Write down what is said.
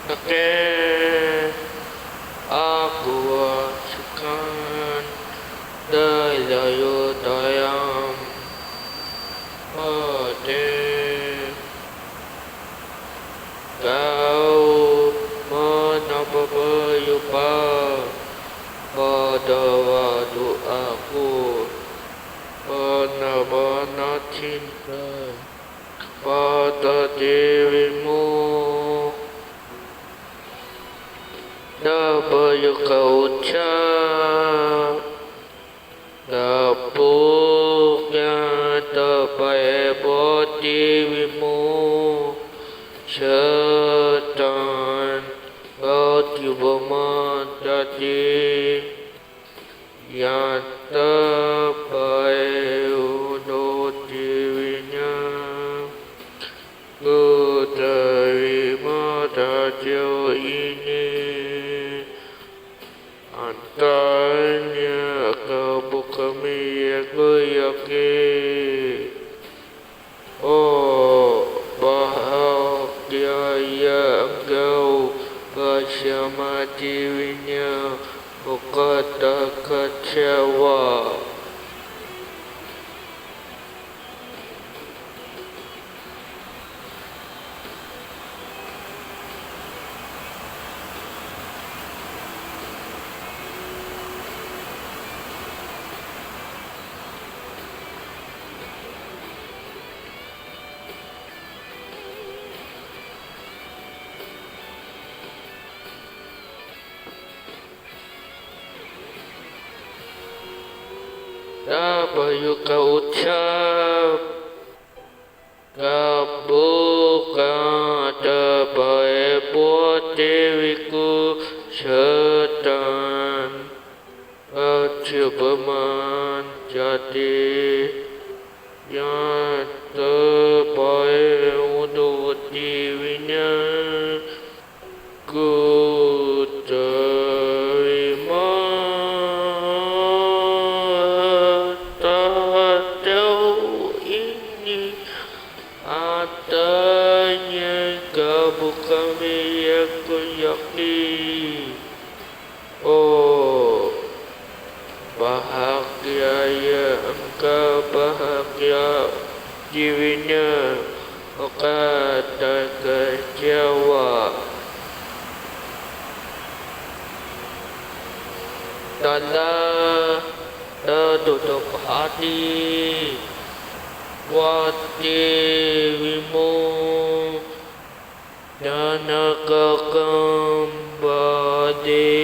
Take aku sekan dalayu dayam ode kau menapayupa pada waktu aku benar-benar cinta pada dirimu. Dapayu kau ucap dapurnya dapai buat dirimu setan kau tiba menjadi yang terbaik untuk dirinya. Ku terima tajuk ini antaranya kau kami aku yakin. Oh bahagia yang engkau bersama dirinya bukan tak kecewa. Dapayu kau ucap kau bukan terbaik buat diriku setan kau cuba menjadi yang terbaik untuk dirinya. Ku terima tajuk ini adanya kau kami aku yakin. Oh bahagia ya engkau bahagia dirinya bukan tak kecewa. Dalam tertutup hati buat dirimu dan kau kembali